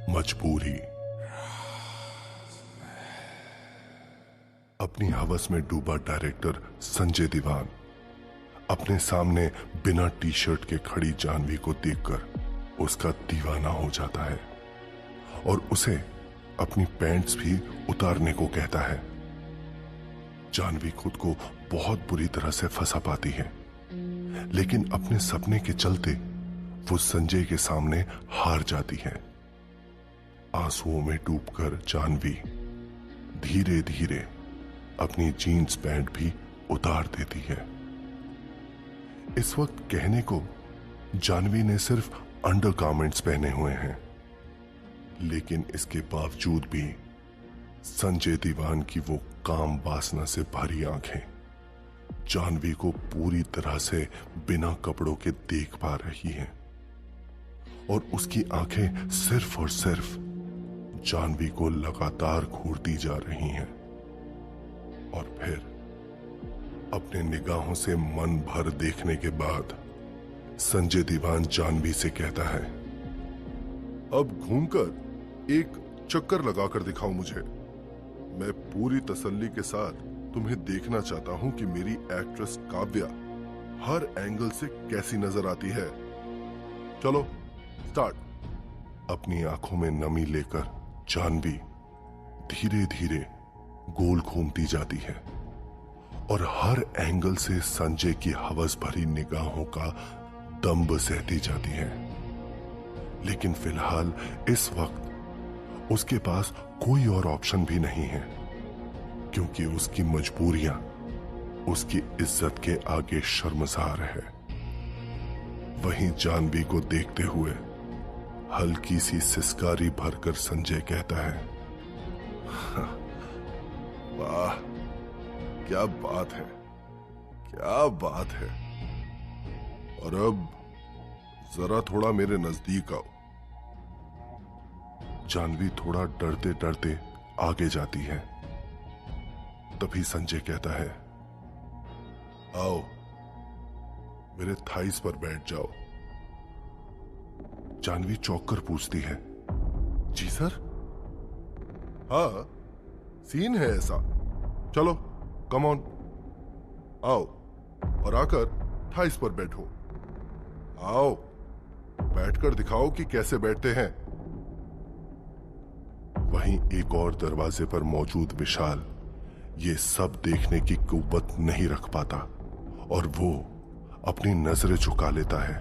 मजबूरी। अपनी हवस में डूबा डायरेक्टर संजय दीवान अपने सामने बिना टी शर्ट के खड़ी जानवी को देखकर उसका दीवाना हो जाता है और उसे अपनी पैंट्स भी उतारने को कहता है। जानवी खुद को बहुत बुरी तरह से फंसा पाती है, लेकिन अपने सपने के चलते वो संजय के सामने हार जाती है। आंसुओं में डूबकर जानवी धीरे धीरे अपनी जीन्स पैंट भी उतार देती है। इस वक्त कहने को जानवी ने सिर्फ अंडरगारमेंट्स पहने हुए हैं, लेकिन इसके बावजूद भी संजय दीवान की वो काम वासना से भरी आंखें जानवी को पूरी तरह से बिना कपड़ों के देख पा रही हैं और उसकी आंखें सिर्फ और सिर्फ जानवी को लगातार घूरती जा रही हैं। और फिर अपने निगाहों से मन भर देखने के बाद संजय दीवान जानवी से कहता है, अब घूमकर एक चक्कर लगाकर दिखाओ मुझे। मैं पूरी तसल्ली के साथ तुम्हें देखना चाहता हूं कि मेरी एक्ट्रेस काव्या हर एंगल से कैसी नजर आती है। चलो स्टार्ट। अपनी आंखों में नमी लेकर जानवी धीरे धीरे गोल घूमती जाती है और हर एंगल से संजय की हवस भरी निगाहों का दंभ सहती जाती है। लेकिन फिलहाल इस वक्त उसके पास कोई और ऑप्शन भी नहीं है, क्योंकि उसकी मजबूरियां उसकी इज्जत के आगे शर्मसार है। वहीं जानवी को देखते हुए हल्की सी सिसकारी भरकर संजय कहता है, वाह क्या बात है, क्या बात है। और अब जरा थोड़ा मेरे नजदीक आओ। जानवी थोड़ा डरते डरते आगे जाती है। तभी संजय कहता है, आओ मेरे थाइस पर बैठ जाओ। जानवी चौंक कर पूछती है, जी सर? हाँ, सीन है ऐसा। चलो कम ऑन, आओ और आकर थाइस पर बैठो। आओ बैठकर दिखाओ कि कैसे बैठते हैं। वहीं एक और दरवाजे पर मौजूद विशाल ये सब देखने की कुव्वत नहीं रख पाता और वो अपनी नजरें झुका लेता है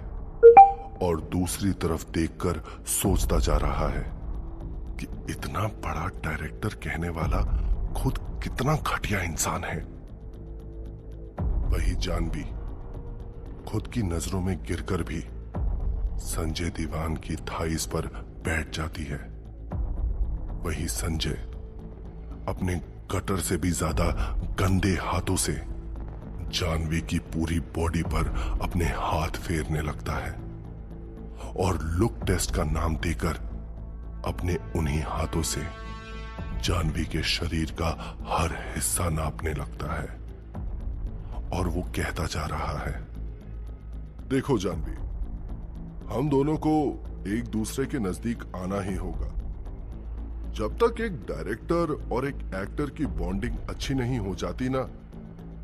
और दूसरी तरफ देखकर सोचता जा रहा है कि इतना बड़ा डायरेक्टर कहने वाला खुद कितना घटिया इंसान है। वही जानवी खुद की नजरों में गिरकर भी संजय दीवान की थाइस पर बैठ जाती है। वही संजय अपने कटर से भी ज्यादा गंदे हाथों से जानवी की पूरी बॉडी पर अपने हाथ फेरने लगता है और लुक टेस्ट का नाम देकर अपने उन्हीं हाथों से जानवी के शरीर का हर हिस्सा नापने लगता है और वो कहता जा रहा है, देखो जानवी, हम दोनों को एक दूसरे के नजदीक आना ही होगा। जब तक एक डायरेक्टर और एक एक्टर की बॉन्डिंग अच्छी नहीं हो जाती ना,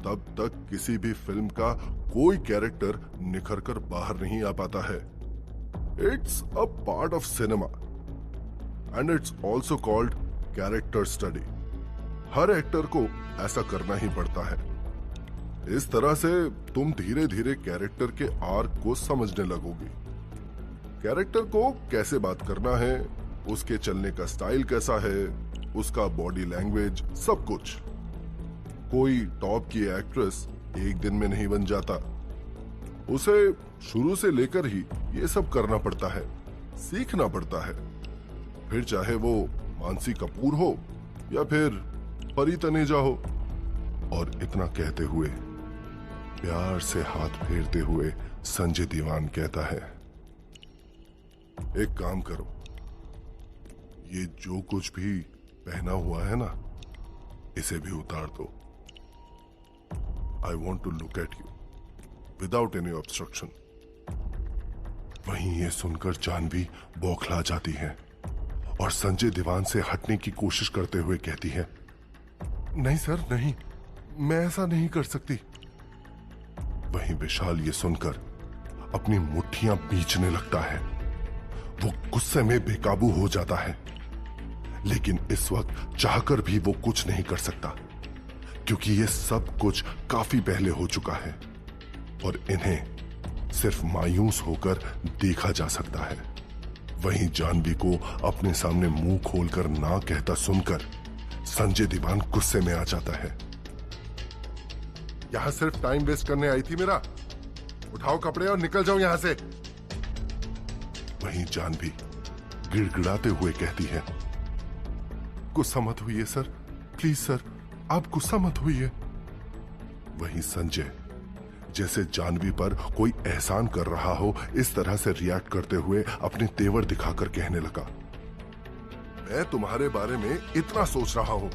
तब तक किसी भी फिल्म का कोई कैरेक्टर निखर कर बाहर नहीं आ पाता है। It's a part of cinema and it's also called character study. Her actor को ऐसा करना ही पड़ता है। इस तरह से तुम धीरे धीरे कैरेक्टर के आर्क को समझने लगोगे। कैरेक्टर को कैसे बात करना है, उसके चलने का स्टाइल कैसा है, उसका बॉडी लैंग्वेज, सब कुछ। कोई टॉप की एक्ट्रेस एक दिन में नहीं बन जाता। उसे शुरू से लेकर ही ये सब करना पड़ता है, सीखना पड़ता है। फिर चाहे वो मानसी कपूर हो या फिर परी तनेजा हो। और इतना कहते हुए प्यार से हाथ फेरते हुए संजय दीवान कहता है, एक काम करो, ये जो कुछ भी पहना हुआ है ना, इसे भी उतार दो। I want to look at you without any obstruction. वहीं ये सुनकर जानवी बौखला जाती है और संजय दीवान से हटने की कोशिश करते हुए कहती है, नहीं सर नहीं, मैं ऐसा नहीं कर सकती। वहीं विशाल ये सुनकर अपनी मुट्ठियां बींचने लगता है। वो गुस्से में बेकाबू हो जाता है, लेकिन इस वक्त चाहकर भी वो कुछ नहीं कर सकता, क्योंकि ये सब कुछ काफी पहले हो चुका है और इन्हें सिर्फ मायूस होकर देखा जा सकता है। वहीं जानवी को अपने सामने मुंह खोलकर ना कहता सुनकर संजय दीवान गुस्से में आ जाता है। यहां सिर्फ टाइम वेस्ट करने आई थी मेरा, उठाओ कपड़े और निकल जाओ यहां से। वहीं जानवी गिड़गिड़ाते हुए कहती है, गुस्सा मत होइए सर, प्लीज सर, आप गुस्सा मत होइए। वहीं संजय जैसे जानवी पर कोई एहसान कर रहा हो इस तरह से रिएक्ट करते हुए अपने तेवर दिखाकर कहने लगा, मैं तुम्हारे बारे में इतना सोच रहा हूं,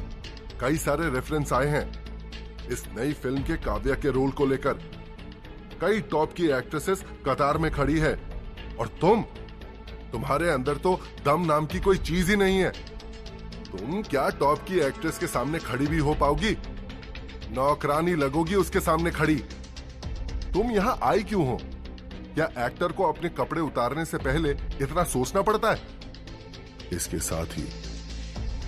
कई सारे रेफरेंस आए हैं इस नई फिल्म के काव्या के रोल को लेकर। कई टॉप की एक्ट्रेसेस कतार में खड़ी है और तुम्हारे अंदर तो दम नाम की कोई चीज ही नहीं है। तुम क्या टॉप की एक्ट्रेस के सामने खड़ी भी हो पाओगी? नौकरानी लगोगी उसके सामने खड़ी। तुम यहां आई क्यों हो? क्या एक्टर को अपने कपड़े उतारने से पहले इतना सोचना पड़ता है? इसके साथ ही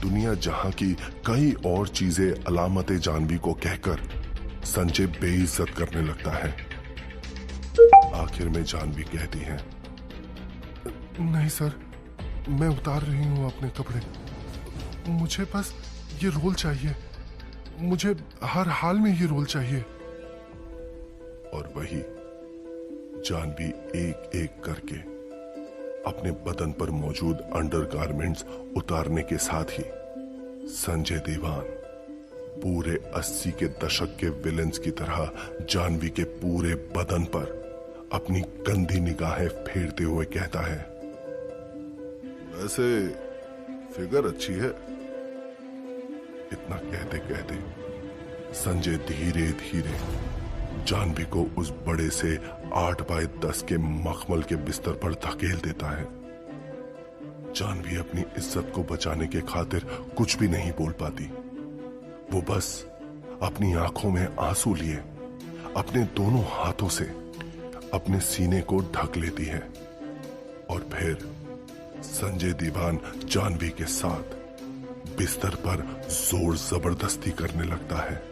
दुनिया जहां की कई और चीजें अलामतें जानवी को कहकर संजय बेइज्जत करने लगता है। आखिर में जानवी कहती है, नहीं सर, मैं उतार रही हूं अपने कपड़े, मुझे बस ये रोल चाहिए, मुझे हर हाल में ये रोल चाहिए। और वही जानवी एक एक करके अपने बदन पर मौजूद अंडरगारमेंट्स उतारने के साथ ही संजय दीवान पूरे 80 के दशक के विलेंस की तरह जानवी के पूरे बदन पर अपनी गंदी निगाहें फेरते हुए कहता है, वैसे फिगर अच्छी है। इतना कहते कहते संजय धीरे धीरे जानवी को उस बड़े से 8 बाय 10 के मखमल के बिस्तर पर धकेल देता है। जानवी अपनी इज्जत को बचाने के खातिर कुछ भी नहीं बोल पाती। वो बस अपनी आंखों में आंसू लिए अपने दोनों हाथों से अपने सीने को ढक लेती है और फिर संजय दीवान जानवी के साथ बिस्तर पर जोर जबरदस्ती करने लगता है।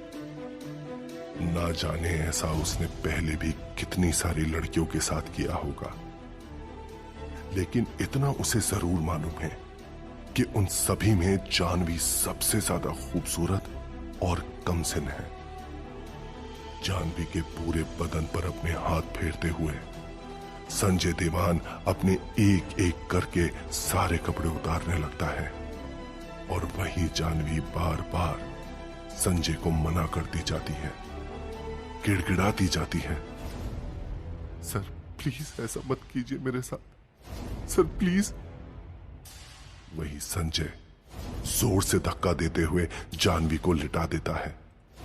ना जाने ऐसा उसने पहले भी कितनी सारी लड़कियों के साथ किया होगा, लेकिन इतना उसे जरूर मालूम है कि उन सभी में जानवी सबसे ज्यादा खूबसूरत और कमसिन है। जानवी के पूरे बदन पर अपने हाथ फेरते हुए संजय दीवान अपने एक एक करके सारे कपड़े उतारने लगता है और वही जानवी बार बार संजय को मना करती जाती है, गिड़गिड़ाती जाती है, सर प्लीज ऐसा मत कीजिए मेरे साथ, सर प्लीज। वही संजय जोर से धक्का देते हुए जानवी को लिटा देता है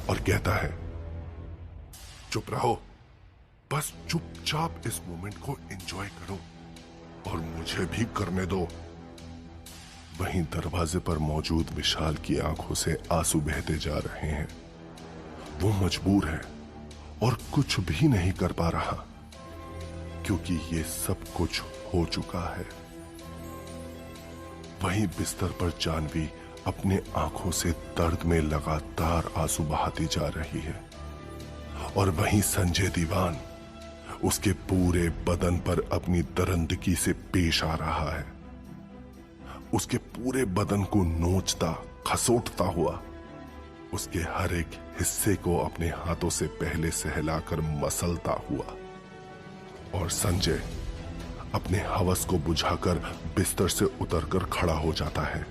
और कहता है, चुप रहो, बस चुपचाप इस मोमेंट को एंजॉय करो और मुझे भी करने दो। वहीं दरवाजे पर मौजूद विशाल की आंखों से आंसू बहते जा रहे हैं। वो मजबूर है और कुछ भी नहीं कर पा रहा, क्योंकि ये सब कुछ हो चुका है। वहीं बिस्तर पर जानवी अपने आंखों से दर्द में लगातार आंसू बहाती जा रही है और वहीं संजय दीवान उसके पूरे बदन पर अपनी दरंदगी से पेश आ रहा है। उसके पूरे बदन को नोचता खसोटता हुआ उसके हर एक हिस्से को अपने हाथों से पहले सहलाकर मसलता हुआ और संजय अपने हवस को बुझाकर बिस्तर से उतरकर खड़ा हो जाता है।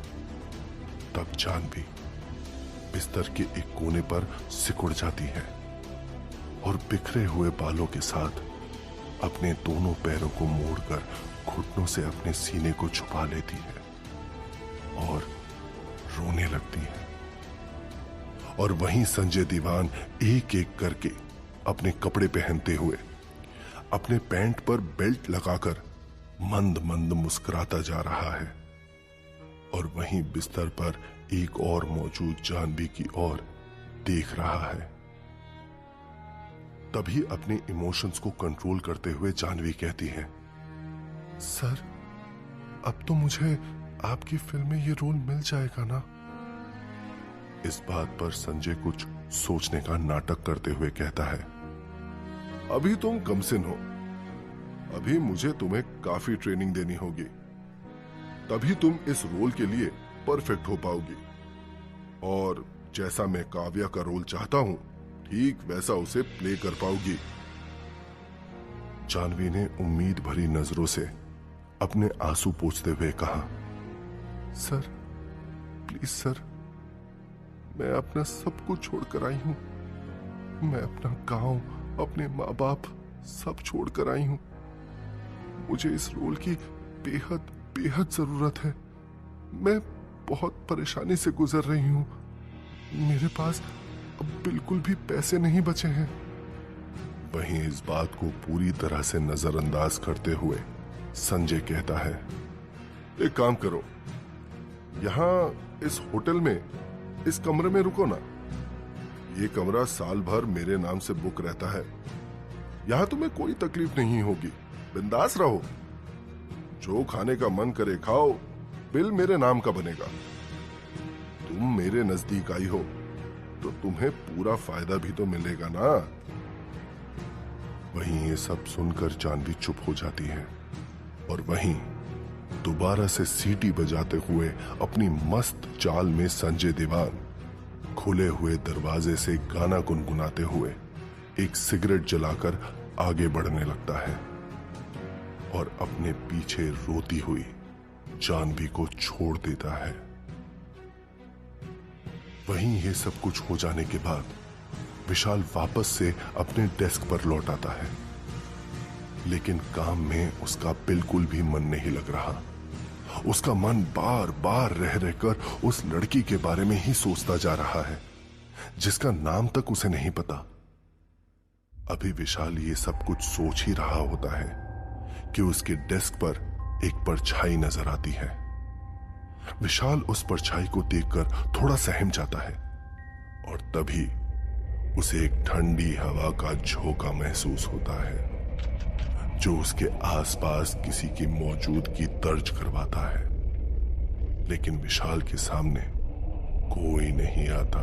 तब जानवी बिस्तर के एक कोने पर सिकुड़ जाती है और बिखरे हुए बालों के साथ अपने दोनों पैरों को मोड़कर घुटनों से अपने सीने को छुपा लेती है और रोने लगती है। और वहीं संजय दीवान एक एक करके अपने कपड़े पहनते हुए अपने पैंट पर बेल्ट लगाकर मंद मंद मुस्कुराता जा रहा है। और वहीं बिस्तर पर एक और मौजूद जानवी की ओर देख रहा है। तभी अपने इमोशंस को कंट्रोल करते हुए जानवी कहती है, सर अब तो मुझे आपकी फिल्म में ये रोल मिल जाएगा ना? इस बात पर संजय कुछ सोचने का नाटक करते हुए कहता है, अभी तुम कमसिन हो, अभी मुझे तुम्हें काफी ट्रेनिंग देनी होगी, तभी तुम इस रोल के लिए परफेक्ट हो पाओगी। और जैसा मैं काव्या का रोल चाहता हूं, ठीक वैसा उसे प्ले कर पाओगी। जानवी ने उम्मीद भरी नजरों से अपने आंसू पोंछते हुए कहा, सर प्लीज सर, मैं अपना सब कुछ छोड़कर आई हूं। मैं अपना गांव, अपने माँ बाप सब छोड़कर आई हूं। मुझे इस रोल की बेहद बेहद जरूरत है। मैं बहुत परेशानी से गुजर रही हूं। मेरे पास अब बिल्कुल भी पैसे नहीं बचे हैं। वहीं इस बात को पूरी तरह से नजरअंदाज करते हुए संजय कहता है, एक काम करो, यहां इस होटल में इस कमरे में रुको ना। ये कमरा साल भर मेरे नाम से बुक रहता है। यहां तुम्हें कोई तकलीफ नहीं होगी, बिंदास रहो। जो खाने का मन करे खाओ, बिल मेरे नाम का बनेगा। तुम मेरे नजदीक आई हो तो तुम्हें पूरा फायदा भी तो मिलेगा ना। वहीं ये सब सुनकर जानवी चुप हो जाती है और वहीं दोबारा से सीटी बजाते हुए अपनी मस्त चाल में संजय दीवान खुले हुए दरवाजे से गाना गुनगुनाते हुए एक सिगरेट जलाकर आगे बढ़ने लगता है और अपने पीछे रोती हुई जानवी को छोड़ देता है। वहीं ये सब कुछ हो जाने के बाद विशाल वापस से अपने डेस्क पर लौट आता है, लेकिन काम में उसका बिल्कुल भी मन नहीं लग रहा। उसका मन बार बार रह रहकर उस लड़की के बारे में ही सोचता जा रहा है जिसका नाम तक उसे नहीं पता। अभी विशाल ये सब कुछ सोच ही रहा होता है कि उसके डेस्क पर एक परछाई नजर आती है। विशाल उस परछाई को देखकर थोड़ा सहम जाता है और तभी उसे एक ठंडी हवा का झोंका महसूस होता है जो उसके आसपास किसी की मौजूदगी दर्ज करवाता है, लेकिन विशाल के सामने कोई नहीं आता।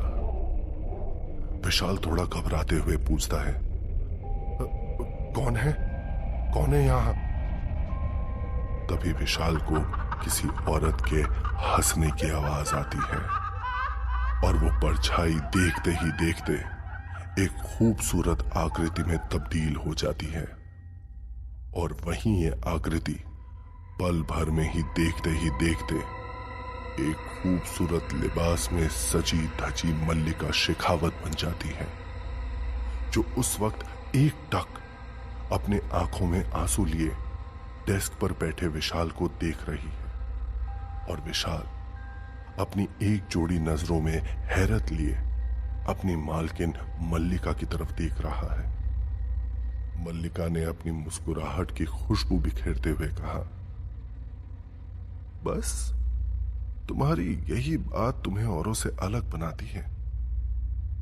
विशाल थोड़ा घबराते हुए पूछता है, कौन है? कौन है यहां? तभी विशाल को किसी औरत के हंसने की आवाज आती है और वो परछाई देखते ही देखते एक खूबसूरत आकृति में तब्दील हो जाती है। और वहीं ये आकृति पल भर में ही देखते एक खूबसूरत लिबास में सजी धजी मल्लिका शेखावत बन जाती है, जो उस वक्त एक टक अपने आंखों में आंसू लिए डेस्क पर बैठे विशाल को देख रही है। और विशाल अपनी एक जोड़ी नजरों में हैरत लिए अपनी मालकिन मल्लिका की तरफ देख रहा है। मल्लिका ने अपनी मुस्कुराहट की खुशबू बिखेरते हुए कहा, बस तुम्हारी यही बात तुम्हें औरों से अलग बनाती है।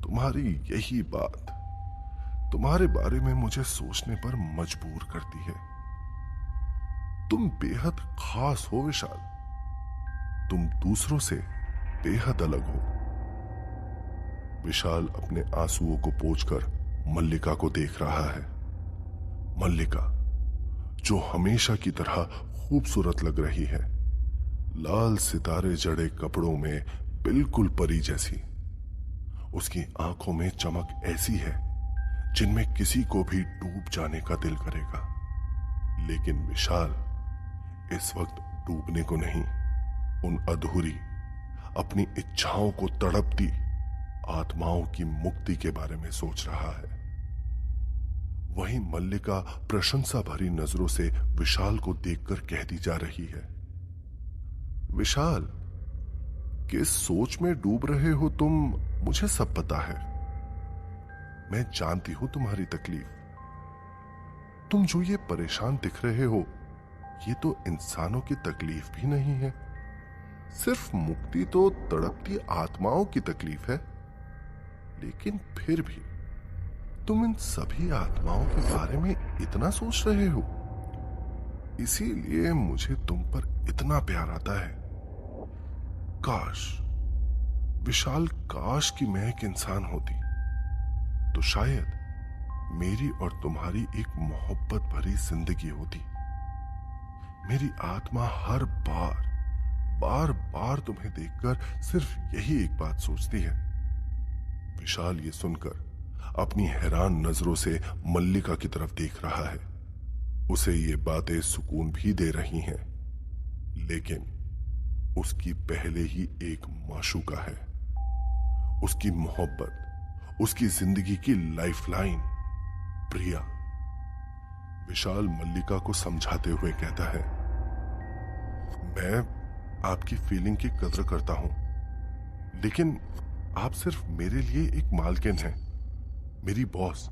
तुम्हारी यही बात तुम्हारे बारे में मुझे सोचने पर मजबूर करती है। तुम बेहद खास हो विशाल, तुम दूसरों से बेहद अलग हो। विशाल अपने आंसुओं को पोंछकर मल्लिका को देख रहा है। मल्लिका जो हमेशा की तरह खूबसूरत लग रही है, लाल सितारे जड़े कपड़ों में बिल्कुल परी जैसी। उसकी आंखों में चमक ऐसी है जिनमें किसी को भी डूब जाने का दिल करेगा। लेकिन विशाल इस वक्त डूबने को नहीं, उन अधूरी अपनी इच्छाओं को तड़पती आत्माओं की मुक्ति के बारे में सोच रहा है। वहीं मल्लिका प्रशंसा भरी नजरों से विशाल को देखकर कहती जा रही है, विशाल किस सोच में डूब रहे हो तुम, मुझे सब पता है। मैं जानती हूं तुम्हारी तकलीफ। तुम जो ये परेशान दिख रहे हो, ये तो इंसानों की तकलीफ भी नहीं है। सिर्फ मुक्ति तो तड़पती आत्माओं की तकलीफ है, लेकिन फिर भी तुम इन सभी आत्माओं के बारे में इतना सोच रहे हो। इसीलिए मुझे तुम पर इतना प्यार आता है। काश विशाल, काश कि मैं एक इंसान होती तो शायद मेरी और तुम्हारी एक मोहब्बत भरी जिंदगी होती। मेरी आत्मा हर बार बार तुम्हें देखकर सिर्फ यही एक बात सोचती है। विशाल ये सुनकर अपनी हैरान नजरों से मल्लिका की तरफ देख रहा है। उसे ये बातें सुकून भी दे रही हैं, लेकिन उसकी पहले ही एक माशूका है। उसकी मोहब्बत, उसकी जिंदगी की लाइफलाइन प्रिया। विशाल मल्लिका को समझाते हुए कहता है, मैं आपकी फीलिंग की कदर करता हूं, लेकिन आप सिर्फ मेरे लिए एक मालकिन हैं, मेरी बॉस।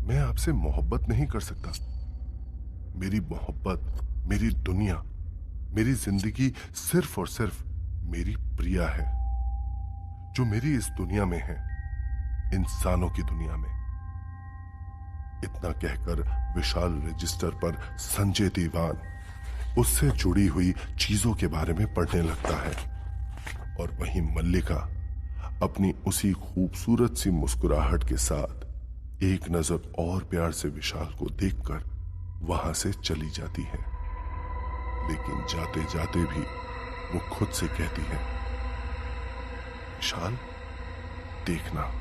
मैं आपसे मोहब्बत नहीं कर सकता। मेरी मोहब्बत, मेरी दुनिया, मेरी जिंदगी सिर्फ और सिर्फ मेरी प्रिया है, जो मेरी इस दुनिया में है, इंसानों की दुनिया में। इतना कहकर विशाल रजिस्टर पर संजय दीवान उससे जुड़ी हुई चीजों के बारे में पढ़ने लगता है, और वहीं मल्लिका अपनी उसी खूबसूरत सी मुस्कुराहट के साथ एक नजर और प्यार से विशाल को देखकर वहां से चली जाती है। लेकिन जाते जाते भी वो खुद से कहती है, विशाल देखना,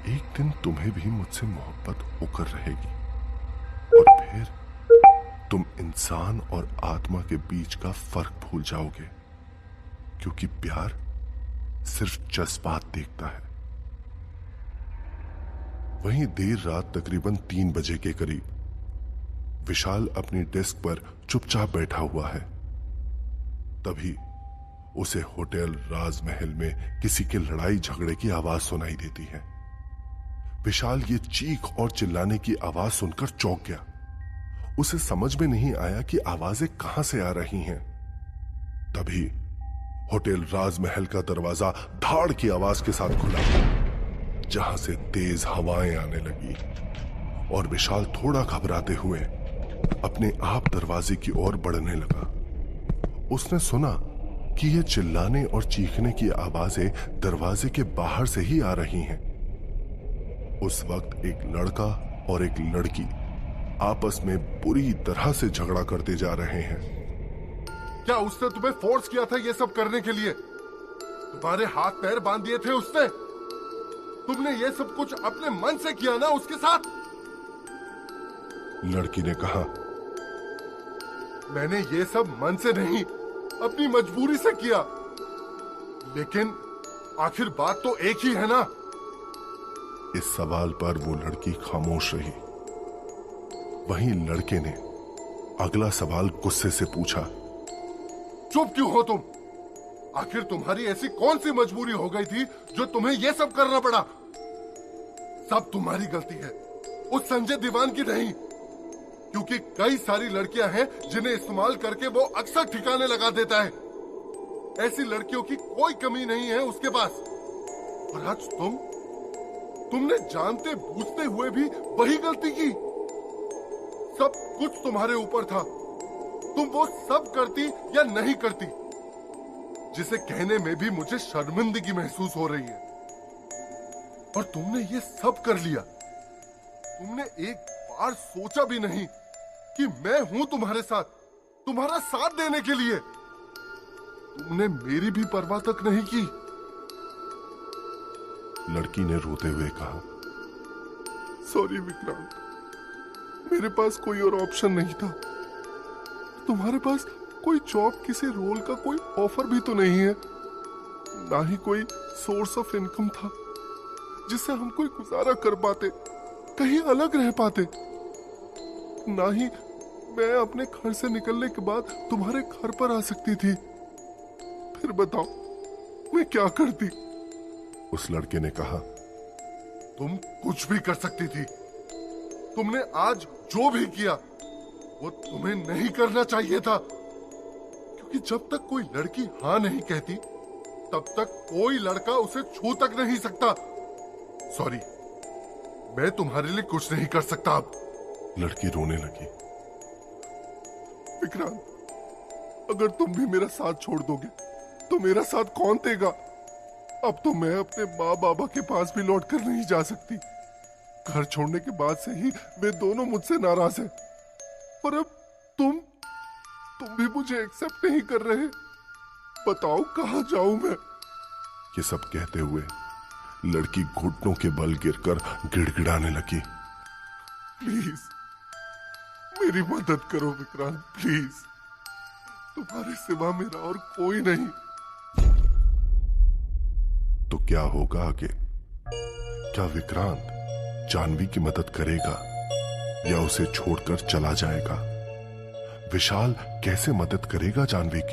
एक दिन तुम्हें भी मुझसे मोहब्बत होकर रहेगी, और फिर तुम इंसान और आत्मा के बीच का फर्क भूल जाओगे, क्योंकि प्यार सिर्फ जज्बात देखता है। वहीं देर रात तकरीबन 3 बजे के करीब विशाल अपनी डेस्क पर चुपचाप बैठा हुआ है। तभी उसे होटल राजमहल में किसी के लड़ाई झगड़े की आवाज सुनाई देती है। विशाल ये चीख और चिल्लाने की आवाज सुनकर चौंक गया। उसे समझ में नहीं आया कि आवाजें कहां से आ रही हैं। तभी होटल राजमहल का दरवाजा धाड़ की आवाज के साथ खुला, जहां से तेज हवाएं आने लगी, और विशाल थोड़ा घबराते हुए अपने आप दरवाजे की ओर बढ़ने लगा। उसने सुना कि ये चिल्लाने और चीखने की आवाजें दरवाजे के बाहर से ही आ रही हैं। उस वक्त एक लड़का और एक लड़की आपस में बुरी तरह से झगड़ा करते जा रहे हैं। क्या उसने तुम्हें फोर्स किया था ये सब करने के लिए? तुम्हारे हाथ पैर बांध दिए थे उसने? तुमने ये सब कुछ अपने मन से किया ना उसके साथ? लड़की ने कहा, मैंने ये सब मन से नहीं, अपनी मजबूरी से किया। लेकिन आखिर बात तो एक ही है ना? इस सवाल पर वो लड़की खामोश रही। वहीं लड़के ने अगला सवाल गुस्से से पूछा, चुप क्यों हो तुम? आखिर तुम्हारी ऐसी कौन सी मजबूरी हो गई थी जो तुम्हें यह सब करना पड़ा? सब तुम्हारी गलती है, उस संजय दीवान की नहीं। क्योंकि कई सारी लड़कियां हैं जिन्हें इस्तेमाल करके वो अक्सर ठिकाने लगा देता है। ऐसी लड़कियों की कोई कमी नहीं है उसके पास। और आज तुमने जानते बूझते हुए भी वही गलती की। सब कुछ तुम्हारे ऊपर था। तुम वो सब करती या नहीं करती, जिसे कहने में भी मुझे शर्मिंदगी महसूस हो रही है। और तुमने ये सब कर लिया। तुमने एक बार सोचा भी नहीं कि मैं हूं तुम्हारे साथ, तुम्हारा साथ देने के लिए। तुमने मेरी भी परवाह तक नहीं की। लड़की ने रोते हुए कहा, सॉरी विक्रांत, मेरे पास कोई और ऑप्शन नहीं था। तुम्हारे पास कोई जॉब, किसी रोल का कोई ऑफर भी तो नहीं है, ना ही कोई सोर्स ऑफ इनकम था जिससे हम कोई गुजारा कर पाते, कहीं अलग रह पाते। ना ही मैं अपने घर से निकलने के बाद तुम्हारे घर पर आ सकती थी। फिर बताओ मैं क्या करती? उस लड़के ने कहा, तुम कुछ भी कर सकती थी। तुमने आज जो भी किया वो तुम्हें नहीं करना चाहिए था, क्योंकि कि जब तक कोई लड़की हाँ नहीं कहती तब तक कोई लड़का उसे छू तक नहीं सकता। सॉरी, मैं तुम्हारे लिए कुछ नहीं कर सकता अब। लड़की रोने लगी। विक्रांत, अगर तुम भी मेरा साथ छोड़ दोगे तो मेरा साथ कौन देगा? अब तो मैं अपने माँ बाबा के पास भी लौट कर नहीं जा सकती। घर छोड़ने के बाद से ही वे दोनों मुझसे नाराज हैं। पर अब तुम भी मुझे एक्सेप्ट नहीं कर रहे। बताओ कहाँ जाऊं मैं? ये सब कहते हुए लड़की घुटनों के बल गिरकर गिड़गिड़ाने लगी। प्लीज मेरी मदद करो विक्रांत, प्लीज। तुम्हारे सिवा मेरा और कोई नहीं। तो क्या होगा आगे? क्या विक्रांत जानवी की मदद करेगा या उसे छोड़कर चला जाएगा? विशाल कैसे मदद करेगा जानवी की?